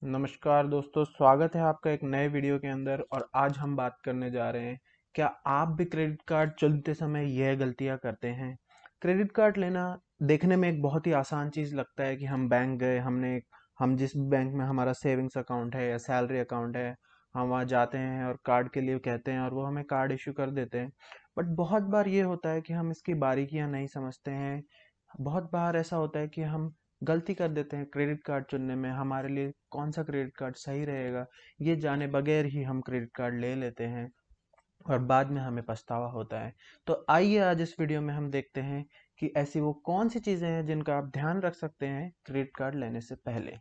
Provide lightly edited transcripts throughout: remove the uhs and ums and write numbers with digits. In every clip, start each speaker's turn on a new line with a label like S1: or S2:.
S1: नमस्कार दोस्तों, स्वागत है आपका एक नए वीडियो के अंदर। और आज हम बात करने जा रहे हैं, क्या आप भी क्रेडिट कार्ड चुनते समय यह गलतियां करते हैं। क्रेडिट कार्ड लेना देखने में एक बहुत ही आसान चीज़ लगता है कि हम बैंक गए, हम जिस बैंक में हमारा सेविंग्स अकाउंट है या सैलरी अकाउंट है, हम वहाँ जाते हैं और कार्ड के लिए कहते हैं और वो हमें कार्ड इशू कर देते हैं। बट बहुत बार ये होता है कि हम इसकी बारीकियां नहीं समझते हैं। बहुत बार ऐसा होता है कि हम गलती कर देते हैं क्रेडिट कार्ड चुनने में। हमारे लिए कौन सा क्रेडिट कार्ड सही रहेगा ये जाने बगैर ही हम क्रेडिट कार्ड ले लेते हैं और बाद में हमें पछतावा होता है। तो आइए आज इस वीडियो में हम देखते हैं कि ऐसी वो कौन सी चीज़ें हैं जिनका आप ध्यान रख सकते हैं क्रेडिट कार्ड लेने से पहले।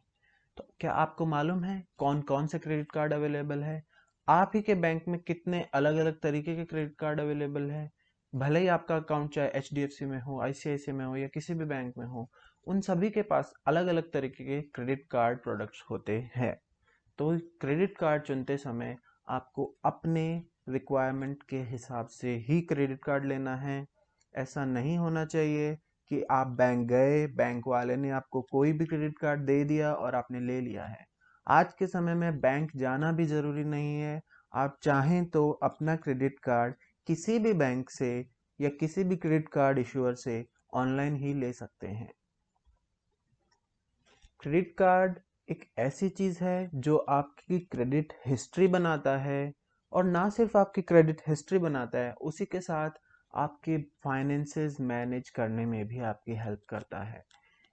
S1: तो क्या आपको मालूम है कौन कौन से क्रेडिट कार्ड अवेलेबल है? आप ही के बैंक में कितने अलग अलग तरीके के क्रेडिट कार्ड अवेलेबल है? भले ही आपका अकाउंट चाहे HDFC में हो, ICICI में हो या किसी भी बैंक में हो, उन सभी के पास अलग अलग तरीके के क्रेडिट कार्ड प्रोडक्ट्स होते हैं। तो क्रेडिट कार्ड चुनते समय आपको अपने रिक्वायरमेंट के हिसाब से ही क्रेडिट कार्ड लेना है। ऐसा नहीं होना चाहिए कि आप बैंक गए, बैंक वाले ने आपको कोई भी क्रेडिट कार्ड दे दिया और आपने ले लिया है। आज के समय में बैंक जाना भी ज़रूरी नहीं है। आप चाहें तो अपना क्रेडिट कार्ड किसी भी बैंक से या किसी भी क्रेडिट कार्ड इशूअर से ऑनलाइन ही ले सकते हैं। क्रेडिट कार्ड एक ऐसी चीज़ है जो आपकी क्रेडिट हिस्ट्री बनाता है, और ना सिर्फ आपकी क्रेडिट हिस्ट्री बनाता है, उसी के साथ आपके फाइनेंसेस मैनेज करने में भी आपकी हेल्प करता है।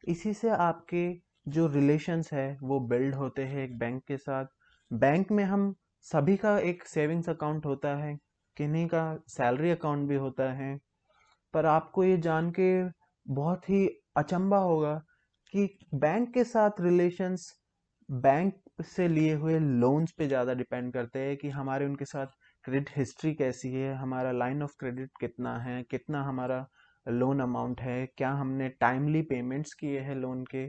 S1: इसी से आपके जो रिलेशंस है वो बिल्ड होते हैं एक बैंक के साथ। बैंक में हम सभी का एक सेविंग्स अकाउंट होता है, किन्हीं का सैलरी अकाउंट भी होता है। पर आपको ये जान के बहुत ही अचंभा होगा कि बैंक के साथ रिलेशंस बैंक से लिए हुए लोन्स पे ज़्यादा डिपेंड करते हैं कि हमारे उनके साथ क्रेडिट हिस्ट्री कैसी है, हमारा लाइन ऑफ क्रेडिट कितना है, कितना हमारा लोन अमाउंट है, क्या हमने टाइमली पेमेंट्स किए हैं लोन के।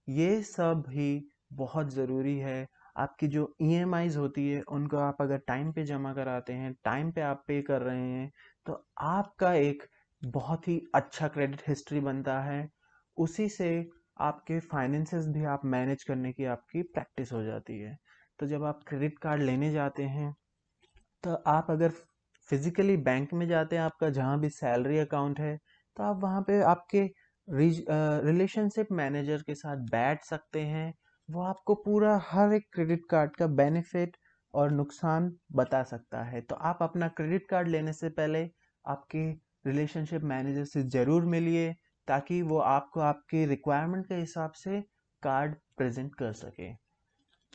S1: ये सब ही बहुत ज़रूरी है। आपकी जो EMIs होती है उनको आप अगर टाइम पे जमा कराते हैं, टाइम पे आप पे कर रहे हैं, तो आपका एक बहुत ही अच्छा क्रेडिट हिस्ट्री बनता है। उसी से आपके फाइनेंसेस भी आप मैनेज करने की आपकी प्रैक्टिस हो जाती है। तो जब आप क्रेडिट कार्ड लेने जाते हैं, तो आप अगर फिजिकली बैंक में जाते हैं, आपका जहाँ भी सैलरी अकाउंट है, तो आप वहाँ पे आपके रिलेशनशिप मैनेजर के साथ बैठ सकते हैं। वो आपको पूरा हर एक क्रेडिट कार्ड का बेनिफिट और नुकसान बता सकता है। तो आप अपना क्रेडिट कार्ड लेने से पहले आपके रिलेशनशिप मैनेजर से ज़रूर मिलिए, ताकि वो आपको आपके रिक्वायरमेंट के हिसाब से कार्ड प्रेजेंट कर सके।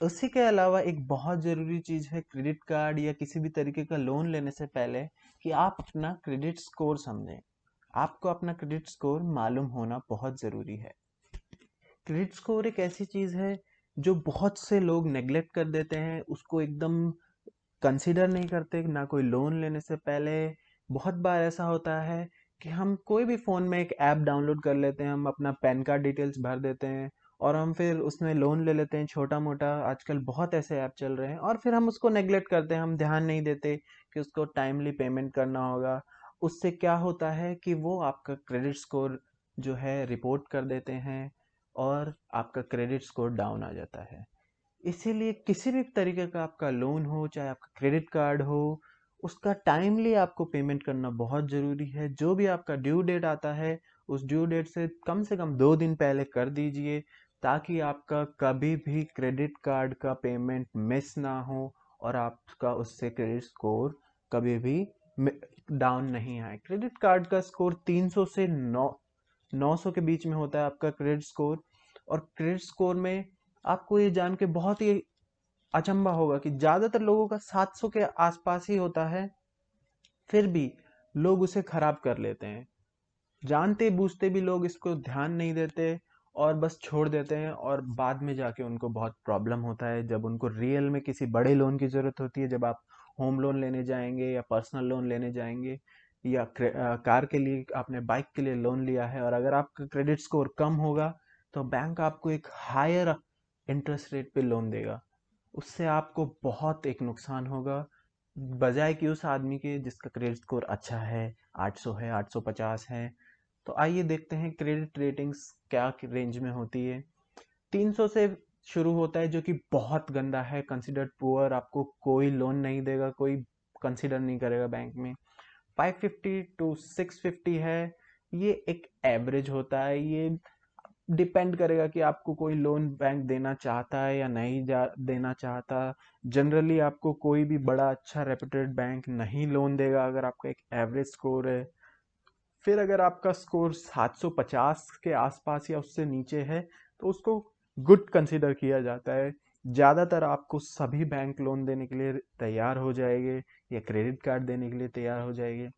S1: उसी के अलावा एक बहुत ज़रूरी चीज़ है क्रेडिट कार्ड या किसी भी तरीके का लोन लेने से पहले, कि आप अपना क्रेडिट स्कोर समझें। आपको अपना क्रेडिट स्कोर मालूम होना बहुत ज़रूरी है। क्रेडिट स्कोर एक ऐसी चीज़ है जो बहुत से लोग नेग्लेक्ट कर देते हैं, उसको एकदम कंसीडर नहीं करते ना कोई लोन लेने से पहले। बहुत बार ऐसा होता है कि हम कोई भी फ़ोन में एक ऐप डाउनलोड कर लेते हैं, हम अपना पैन कार्ड डिटेल्स भर देते हैं और हम फिर उसमें लोन ले लेते हैं छोटा मोटा। आजकल बहुत ऐसे ऐप चल रहे हैं और फिर हम उसको नेग्लेक्ट करते हैं, हम ध्यान नहीं देते कि उसको टाइमली पेमेंट करना होगा। उससे क्या होता है कि वो आपका क्रेडिट स्कोर जो है रिपोर्ट कर देते हैं और आपका क्रेडिट स्कोर डाउन आ जाता है। इसीलिए किसी भी तरीके का आपका लोन हो, चाहे आपका क्रेडिट कार्ड हो, उसका टाइमली आपको पेमेंट करना बहुत ज़रूरी है। जो भी आपका ड्यू डेट आता है, उस ड्यू डेट से कम 2 दिन पहले कर दीजिए, ताकि आपका कभी भी क्रेडिट कार्ड का पेमेंट मिस ना हो और आपका उससे क्रेडिट स्कोर कभी भी डाउन नहीं आए। क्रेडिट कार्ड का स्कोर 300 से 900 के बीच में होता है आपका क्रेडिट स्कोर। और क्रेडिट स्कोर में आपको ये जान के बहुत ही अचंभा होगा कि ज़्यादातर लोगों का 700 के आसपास ही होता है, फिर भी लोग उसे खराब कर लेते हैं। जानते बूझते भी लोग इसको ध्यान नहीं देते और बस छोड़ देते हैं, और बाद में जाके उनको बहुत प्रॉब्लम होता है जब उनको रियल में किसी बड़े लोन की ज़रूरत होती है। जब आप होम लोन लेने जाएंगे या पर्सनल लोन लेने जाएंगे या कार के लिए, आपने बाइक के लिए लोन लिया है, और अगर आपका क्रेडिट स्कोर कम होगा तो बैंक आपको एक हायर इंटरेस्ट रेट पे लोन देगा। उससे आपको बहुत एक नुकसान होगा, बजाय कि उस आदमी के जिसका क्रेडिट स्कोर अच्छा है, 800 है, 850 है। तो आइए देखते हैं क्रेडिट रेटिंग्स क्या रेंज में होती है। 300 से शुरू होता है जो कि बहुत गंदा है, कंसिडर्ड पुअर, आपको कोई लोन नहीं देगा, कोई कंसिडर नहीं करेगा बैंक में। 550 टू 650 है, ये एक एवरेज होता है। ये डिपेंड करेगा कि आपको कोई लोन बैंक देना चाहता है या नहीं देना चाहता। जनरली आपको कोई भी बड़ा अच्छा रेप्यूटेड बैंक नहीं लोन देगा अगर आपका एक एवरेज स्कोर है। फिर अगर आपका स्कोर 750 के आसपास या उससे नीचे है तो उसको गुड कंसीडर किया जाता है। ज़्यादातर आपको सभी बैंक लोन देने के लिए तैयार हो जाएंगे या क्रेडिट कार्ड देने के लिए तैयार हो जाएंगे।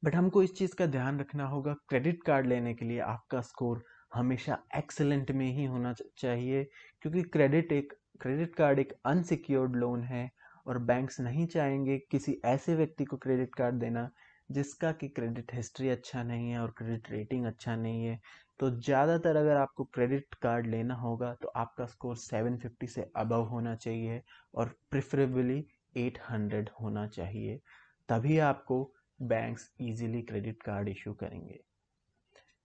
S1: बट हमको इस चीज़ का ध्यान रखना होगा, क्रेडिट कार्ड लेने के लिए आपका स्कोर हमेशा एक्सेलेंट में ही होना चाहिए, क्योंकि क्रेडिट कार्ड एक अनसिक्योर्ड लोन है और बैंक्स नहीं चाहेंगे किसी ऐसे व्यक्ति को क्रेडिट कार्ड देना जिसका कि क्रेडिट हिस्ट्री अच्छा नहीं है और क्रेडिट रेटिंग अच्छा नहीं है। तो ज़्यादातर अगर आपको क्रेडिट कार्ड लेना होगा तो आपका स्कोर 750 से अबव होना चाहिए और प्रिफरेबली 800 होना चाहिए, तभी आपको banks easily credit card issue करेंगे।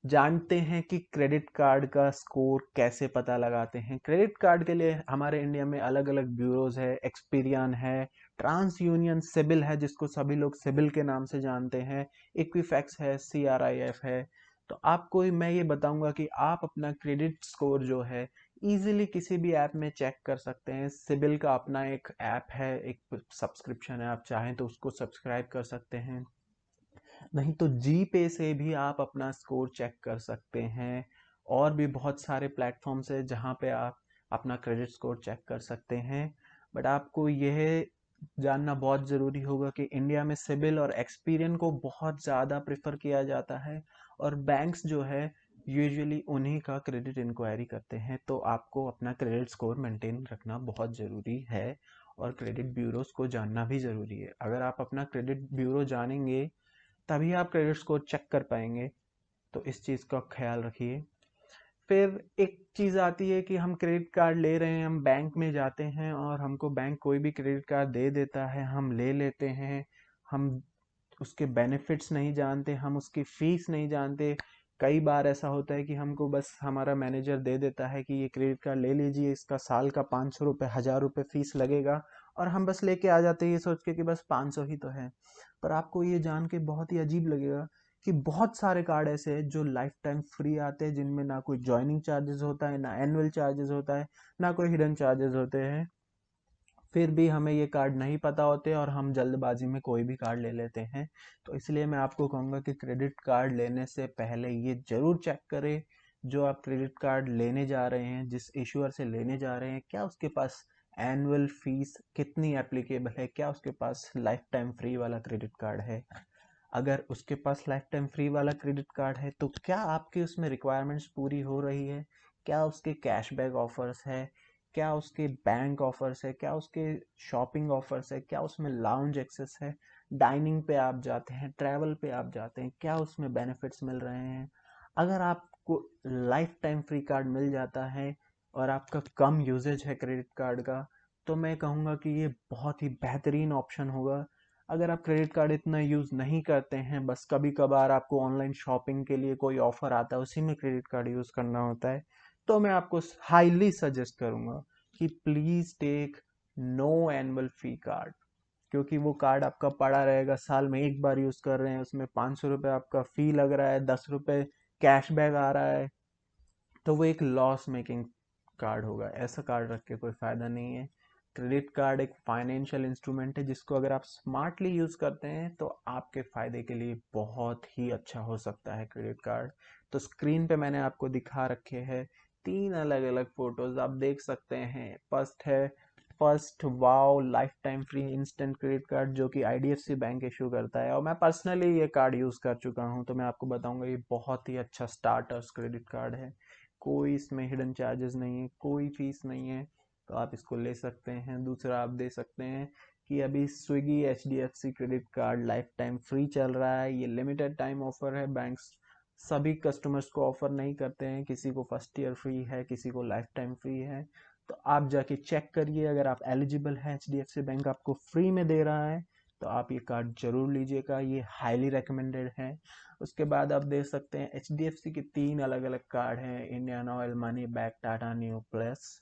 S1: जानते हैं कि क्रेडिट कार्ड का स्कोर कैसे पता लगाते हैं। क्रेडिट कार्ड के लिए हमारे इंडिया में अलग अलग ब्यूरोज है, एक्सपीरियन है, ट्रांस यूनियन सिबिल है जिसको सभी लोग सिबिल के नाम से जानते हैं, इक्विफैक्स है, CRIF है। तो आपको मैं ये बताऊंगा कि आप अपना क्रेडिट स्कोर जो है इजीली किसी भी ऐप में चेक कर सकते हैं। सिबिल का अपना एक ऐप है, एक सब्सक्रिप्शन है, आप चाहें तो उसको सब्सक्राइब कर सकते हैं। नहीं तो जी पे से भी आप अपना स्कोर चेक कर सकते हैं। और भी बहुत सारे प्लेटफॉर्म्स है जहाँ पे आप अपना क्रेडिट स्कोर चेक कर सकते हैं। बट आपको यह जानना बहुत ज़रूरी होगा कि इंडिया में सिबिल और एक्सपीरियन को बहुत ज़्यादा प्रेफर किया जाता है और बैंक्स जो है यूजुअली उन्हीं का क्रेडिट इंक्वायरी करते हैं। तो आपको अपना क्रेडिट स्कोर मेंटेन रखना बहुत ज़रूरी है और क्रेडिट ब्यूरोज को जानना भी ज़रूरी है। अगर आप अपना क्रेडिट ब्यूरो जानेंगे तभी आप क्रेडिट स्कोर चेक कर पाएंगे, तो इस चीज़ का ख्याल रखिए। फिर एक चीज़ आती है कि हम क्रेडिट कार्ड ले रहे हैं, हम बैंक में जाते हैं और हमको बैंक कोई भी क्रेडिट कार्ड दे देता है, हम ले लेते हैं। हम उसके बेनिफिट्स नहीं जानते, हम उसकी फीस नहीं जानते। कई बार ऐसा होता है कि हमको बस हमारा मैनेजर दे देता है कि ये क्रेडिट कार्ड ले लीजिए, इसका साल का 500 रुपये 1000 रुपये फीस लगेगा, और हम बस लेके आ जाते हैं ये सोच के कि बस 500 ही तो है। पर आपको ये जान के बहुत ही अजीब लगेगा कि बहुत सारे कार्ड ऐसे हैं जो लाइफ टाइम फ्री आते हैं, जिनमें ना कोई ज्वाइनिंग चार्जेस होता है, ना एनुअल चार्जेस होता है, ना कोई हिडन चार्जेस होते हैं। फिर भी हमें ये कार्ड नहीं पता होते और हम जल्दबाजी में कोई भी कार्ड ले लेते हैं। तो इसलिए मैं आपको कहूँगा कि क्रेडिट कार्ड लेने से पहले ये जरूर चेक करें, जो आप क्रेडिट कार्ड लेने जा रहे हैं, जिस इशूअर से लेने जा रहे हैं, क्या उसके पास एनुअल फीस कितनी एप्लीकेबल है, क्या उसके पास लाइफ टाइम फ्री वाला क्रेडिट कार्ड है। अगर उसके पास लाइफ टाइम फ्री वाला क्रेडिट कार्ड है तो क्या आपकी उसमें रिक्वायरमेंट्स पूरी हो रही है, क्या उसके कैशबैक ऑफर्स है, क्या उसके बैंक ऑफर्स है, क्या उसके शॉपिंग ऑफर्स है, क्या उसमें लाउंज एक्सेस है, डाइनिंग पे आप जाते हैं, ट्रैवल पे आप जाते हैं, क्या उसमें बेनिफिट्स मिल रहे हैं। अगर आपको लाइफ टाइम फ्री कार्ड मिल जाता है और आपका कम यूजेज है क्रेडिट कार्ड का, तो मैं कहूँगा कि ये बहुत ही बेहतरीन ऑप्शन होगा। अगर आप क्रेडिट कार्ड इतना यूज़ नहीं करते हैं, बस कभी कभार आपको ऑनलाइन शॉपिंग के लिए कोई ऑफर आता है उसी में क्रेडिट कार्ड यूज़ करना होता है, तो मैं आपको हाईली सजेस्ट करूंगा कि please take no annual fee card. क्योंकि वो कार्ड आपका पड़ा रहेगा, साल में एक बार यूज़ कर रहे हैं, उसमें 500 रुपये आपका फ़ी लग रहा है, 10 रुपये कैशबैक आ रहा है, तो वो एक लॉस मेकिंग कार्ड होगा। ऐसा कार्ड रख के कोई फ़ायदा नहीं है। क्रेडिट कार्ड एक फाइनेंशियल इंस्ट्रूमेंट है जिसको अगर आप स्मार्टली यूज़ करते हैं तो आपके फ़ायदे के लिए बहुत ही अच्छा हो सकता है क्रेडिट कार्ड। तो स्क्रीन पे मैंने आपको दिखा रखे हैं 3 अलग अलग फ़ोटोज़, आप देख सकते हैं। First wow life time free instant credit card जो कि IDFC बैंक इशू करता है, और मैं पर्सनली ये कार्ड यूज़ कर चुका हूँ, तो मैं आपको बताऊंगा ये बहुत ही अच्छा स्टार्टर्स क्रेडिट कार्ड है। कोई इसमें हिडन चार्जेस नहीं है, कोई फीस नहीं है, तो आप इसको ले सकते हैं। दूसरा आप दे सकते हैं कि अभी Swiggy HDFC credit card life time free चल रहा है। ये लिमिटेड टाइम ऑफर है, बैंक्स सभी कस्टमर्स को ऑफर नहीं करते हैं, किसी को फर्स्ट ईयर फ्री है, किसी को लाइफ टाइम फ्री है। तो आप जाके चेक करिए, अगर आप एलिजिबल है, HDFC बैंक आपको फ्री में दे रहा है, तो आप ये कार्ड जरूर लीजिएगा, ये हाईली रिकमेंडेड है। उसके बाद आप देख सकते हैं HDFC के 3 अलग अलग कार्ड हैं, Indian oil, money back, Tata new plus.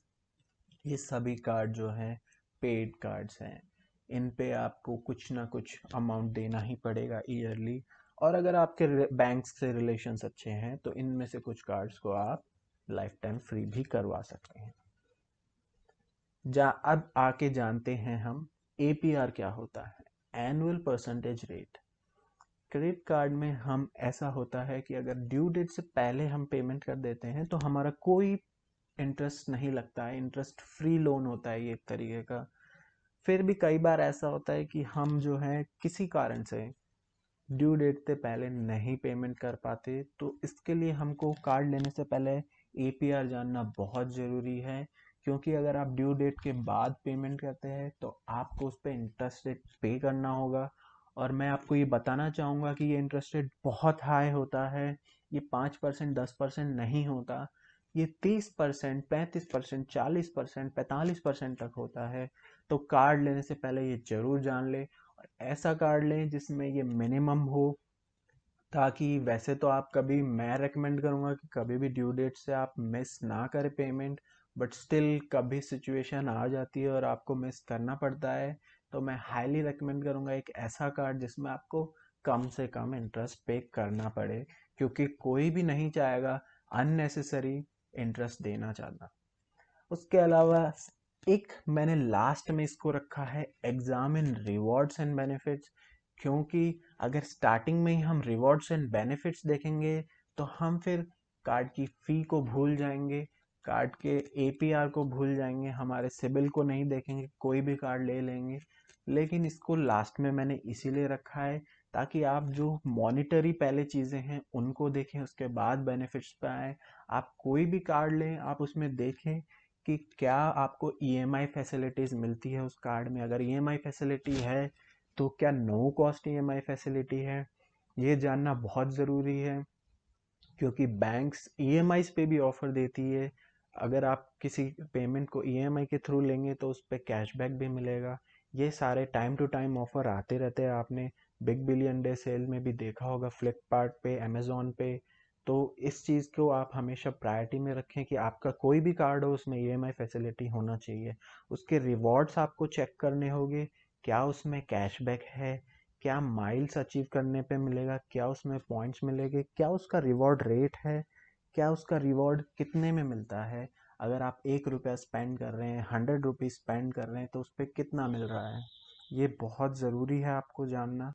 S1: ये सभी कार्ड जो हैं पेड कार्ड्स हैं। इन पे आपको कुछ ना कुछ अमाउंट देना ही पड़ेगा ईयरली। और अगर आपके बैंक्स से रिलेशंस अच्छे हैं तो इनमें से कुछ कार्ड्स को आप लाइफ टाइम फ्री भी करवा सकते हैं। अब आके जानते हैं हम एपीआर क्या होता है, annual percentage rate. Credit card में हम ऐसा होता है कि अगर ड्यू डेट से पहले हम पेमेंट कर देते हैं तो हमारा कोई इंटरेस्ट नहीं लगता है, इंटरेस्ट फ्री लोन होता है ये एक तरीके का। फिर भी कई बार ऐसा होता है कि हम जो है किसी कारण से ड्यू डेट से पहले नहीं पेमेंट कर पाते, तो इसके लिए हमको कार्ड लेने से पहले एपीआर जानना बहुत ज़रूरी है। क्योंकि अगर आप ड्यू डेट के बाद पेमेंट करते हैं तो आपको उस पर इंटरेस्ट रेट पे करना होगा। और मैं आपको ये बताना चाहूँगा कि ये इंटरेस्ट रेट बहुत हाई होता है। ये 5% 10% नहीं होता, ये 30% 35% 40% 45% तक होता है। तो कार्ड लेने से पहले ये ज़रूर जान ले, और ऐसा कार्ड लें जिसमें ये मिनिमम हो, ताकि वैसे तो आप कभी, मैं रेकमेंड करूँगा कि कभी भी ड्यू डेट से आप मिस ना करें पेमेंट, बट स्टिल कभी सिचुएशन आ जाती है और आपको मिस करना पड़ता है, तो मैं हाईली रेकमेंड करूँगा एक ऐसा कार्ड जिसमें आपको कम से कम इंटरेस्ट पे करना पड़े, क्योंकि कोई भी नहीं चाहेगा अननेसेसरी इंटरेस्ट देना चाहता। उसके अलावा एक मैंने लास्ट में इसको रखा है, exam in rewards and benefits. क्योंकि अगर स्टार्टिंग में ही हम रिवॉर्ड्स एंड बेनिफिट्स देखेंगे तो हम फिर कार्ड की फ़ी को भूल जाएंगे, कार्ड के एपीआर को भूल जाएंगे, हमारे सिबिल को नहीं देखेंगे, कोई भी कार्ड ले लेंगे। लेकिन इसको लास्ट में मैंने इसीलिए रखा है ताकि आप जो मॉनिटरी पहले चीज़ें हैं उनको देखें, उसके बाद बेनिफिट्स पे आए। आप कोई भी कार्ड लें, आप उसमें देखें कि क्या आपको ईएमआई फैसिलिटीज़ मिलती है उस कार्ड में। अगर ईएमआई फैसिलिटी है तो क्या नो कॉस्ट ईएमआई फैसिलिटी है, ये जानना बहुत ज़रूरी है। क्योंकि बैंक्स ईएमआईज पे भी ऑफर देती है। अगर आप किसी पेमेंट को ईएमआई के थ्रू लेंगे तो उस पर कैशबैक भी मिलेगा। ये सारे टाइम टू टाइम ऑफर आते रहते हैं, आपने बिग बिलियन डे सेल में भी देखा होगा, फ्लिपकार्ट पे, अमेजोन पे। तो इस चीज़ को आप हमेशा प्रायोरिटी में रखें कि आपका कोई भी कार्ड हो उसमें ईएमआई फैसिलिटी होना चाहिए। उसके रिवॉर्ड्स आपको चेक करने होंगे, क्या उसमें कैशबैक है, क्या माइल्स अचीव करने पे मिलेगा, क्या उसमें पॉइंट्स मिलेंगे, क्या उसका रिवॉर्ड रेट है, क्या उसका रिवॉर्ड कितने में मिलता है। अगर आप 1 रुपया स्पेंड कर रहे हैं, 100 रुपीज़ स्पेंड कर रहे हैं, तो उस पर कितना मिल रहा है, ये बहुत ज़रूरी है आपको जानना।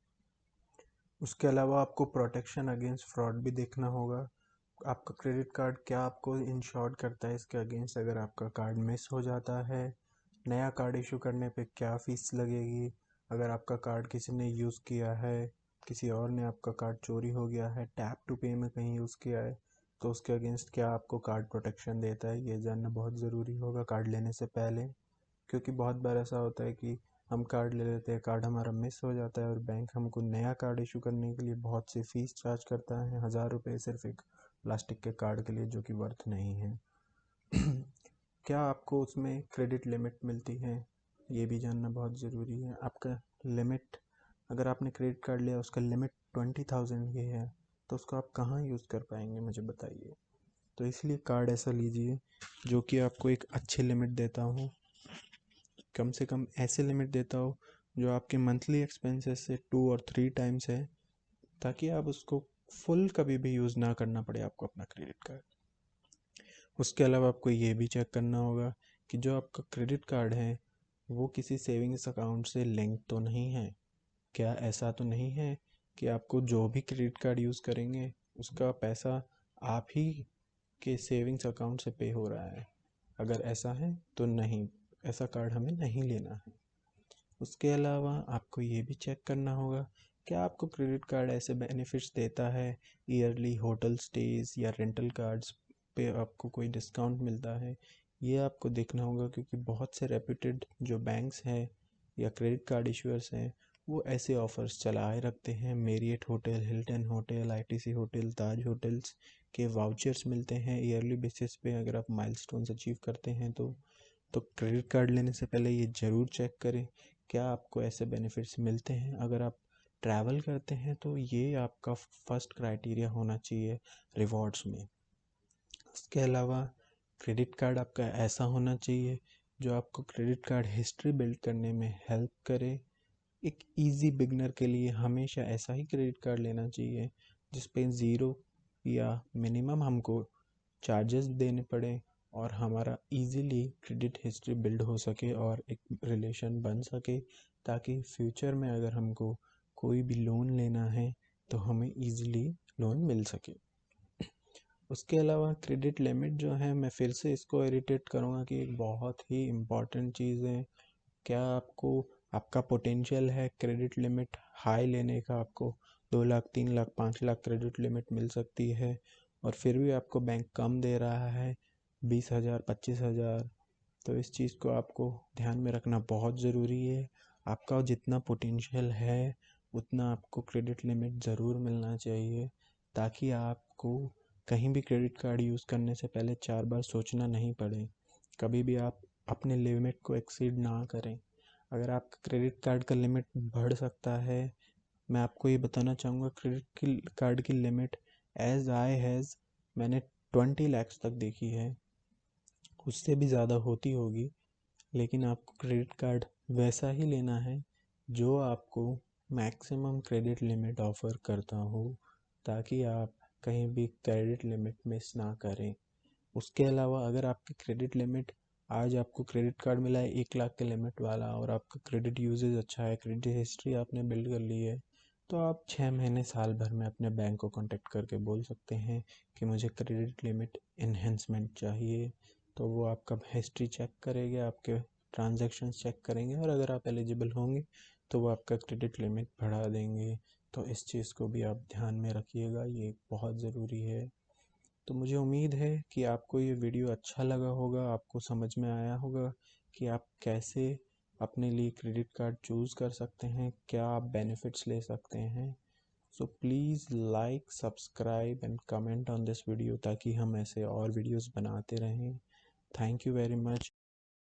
S1: उसके अलावा आपको प्रोटेक्शन अगेंस्ट फ्रॉड भी देखना होगा। आपका क्रेडिट कार्ड क्या आपको इंश्योर करता है इसके अगेंस्ट, अगर आपका कार्ड मिस हो जाता है। नया कार्ड इशू करने पे क्या फ़ीस लगेगी, अगर आपका कार्ड किसी ने यूज़ किया है, किसी और ने आपका कार्ड चोरी हो गया है, टैप टू पे में कहीं यूज़ किया है, तो उसके अगेंस्ट क्या आपको कार्ड प्रोटेक्शन देता है, ये जानना बहुत ज़रूरी होगा कार्ड लेने से पहले। क्योंकि बहुत बार ऐसा होता है कि हम कार्ड ले लेते हैं, कार्ड हमारा मिस हो जाता है और बैंक हमको नया कार्ड इशू करने के लिए बहुत सी फीस चार्ज करता है, 1000 रुपये सिर्फ एक प्लास्टिक के कार्ड के लिए, जो कि वर्थ नहीं है। क्या आपको उसमें क्रेडिट लिमिट मिलती है, ये भी जानना बहुत ज़रूरी है। आपका लिमिट, अगर आपने क्रेडिट कार्ड लिया उसका लिमिट 20,000 ही है, तो उसको आप कहाँ यूज़ कर पाएंगे, मुझे बताइए। तो इसलिए कार्ड ऐसा लीजिए जो कि आपको एक अच्छी लिमिट देता हो, कम से कम ऐसे लिमिट देता हो जो आपके मंथली एक्सपेंसेस से 2 और 3 टाइम्स है, ताकि आप उसको फुल कभी भी यूज़ ना करना पड़े आपको अपना क्रेडिट कार्ड। उसके अलावा आपको ये भी चेक करना होगा कि जो आपका क्रेडिट कार्ड है वो किसी सेविंग्स अकाउंट से लिंक तो नहीं है। क्या ऐसा तो नहीं है कि आपको जो भी क्रेडिट कार्ड यूज़ करेंगे उसका पैसा आप ही के सेविंग्स अकाउंट से पे हो रहा है। अगर ऐसा है तो नहीं, ऐसा कार्ड हमें नहीं लेना है। उसके अलावा आपको ये भी चेक करना होगा क्या आपको क्रेडिट कार्ड ऐसे बेनिफिट्स देता है, ईयरली होटल स्टेज या रेंटल कार्ड्स पे आपको कोई डिस्काउंट मिलता है। ये आपको देखना होगा, क्योंकि बहुत से रेप्यूटेड जो बैंक्स हैं या क्रेडिट कार्ड इशूअर्स हैं वो ऐसे ऑफर्स चलाए रखते हैं। Marriott hotel, Hilton hotel, ITC hotel, Taj hotels के वाउचर्स मिलते हैं ईयरली बेसिस पे, अगर आप माइलस्टोन्स अचीव करते हैं तो क्रेडिट कार्ड लेने से पहले ये ज़रूर चेक करें क्या आपको ऐसे बेनिफिट्स मिलते हैं। अगर आप ट्रैवल करते हैं तो ये आपका फर्स्ट क्राइटेरिया होना चाहिए रिवॉर्ड्स में। उसके अलावा क्रेडिट कार्ड आपका ऐसा होना चाहिए जो आपको क्रेडिट कार्ड हिस्ट्री बिल्ड करने में हेल्प करे। एक इजी बिगनर के लिए हमेशा ऐसा ही क्रेडिट कार्ड लेना चाहिए जिस पे ज़ीरो या मिनिमम हमको चार्जेस देने पड़े और हमारा इजीली क्रेडिट हिस्ट्री बिल्ड हो सके और एक रिलेशन बन सके, ताकि फ्यूचर में अगर हमको कोई भी लोन लेना है तो हमें इजीली लोन मिल सके। उसके अलावा क्रेडिट लिमिट जो है, मैं फिर से इसको इरिटेट करूँगा कि एक बहुत ही इम्पॉर्टेंट चीज़ है। क्या आपको आपका पोटेंशियल है क्रेडिट लिमिट हाई लेने का, आपको 2 लाख 3 लाख 5 लाख क्रेडिट लिमिट मिल सकती है और फिर भी आपको बैंक कम दे रहा है 20,000 25,000। तो इस चीज़ को आपको ध्यान में रखना बहुत ज़रूरी है। आपका जितना पोटेंशियल है उतना आपको क्रेडिट लिमिट ज़रूर मिलना चाहिए, ताकि आपको कहीं भी क्रेडिट कार्ड यूज़ करने से पहले 4 बार सोचना नहीं पड़े। कभी भी आप अपने लिमिट को एक्सीड ना करें। अगर आपका क्रेडिट कार्ड का लिमिट बढ़ सकता है, मैं आपको ये बताना चाहूँगा, क्रेडिट कार्ड की लिमिट एज आई हैज़ मैंने 20 lakhs तक देखी है, उससे भी ज़्यादा होती होगी। लेकिन आपको क्रेडिट कार्ड वैसा ही लेना है जो आपको मैक्सिमम क्रेडिट लिमिट ऑफ़र करता हो, ताकि आप कहीं भी क्रेडिट लिमिट मिस ना करें। उसके अलावा अगर आपकी क्रेडिट लिमिट, आज आपको क्रेडिट कार्ड मिला है 1 लाख के लिमिट वाला और आपका क्रेडिट यूजेज अच्छा है, क्रेडिट हिस्ट्री आपने बिल्ड कर ली है, तो आप 6 महीने साल भर में अपने बैंक को कांटेक्ट करके बोल सकते हैं कि मुझे क्रेडिट लिमिट इन्हेंसमेंट चाहिए। तो वो आपका हिस्ट्री चेक करेंगे, आपके ट्रांजैक्शंस चेक करेंगे और अगर आप एलिजिबल होंगे तो वो आपका क्रेडिट लिमिट बढ़ा देंगे। तो इस चीज़ को भी आप ध्यान में रखिएगा, ये बहुत ज़रूरी है। तो मुझे उम्मीद है कि आपको ये वीडियो अच्छा लगा होगा, आपको समझ में आया होगा कि आप कैसे अपने लिए क्रेडिट कार्ड चूज़ कर सकते हैं, क्या आप बेनिफिट्स ले सकते हैं। So please like, subscribe and comment on this video, ताकि हम ऐसे और वीडियोस बनाते रहें। Thank you very much.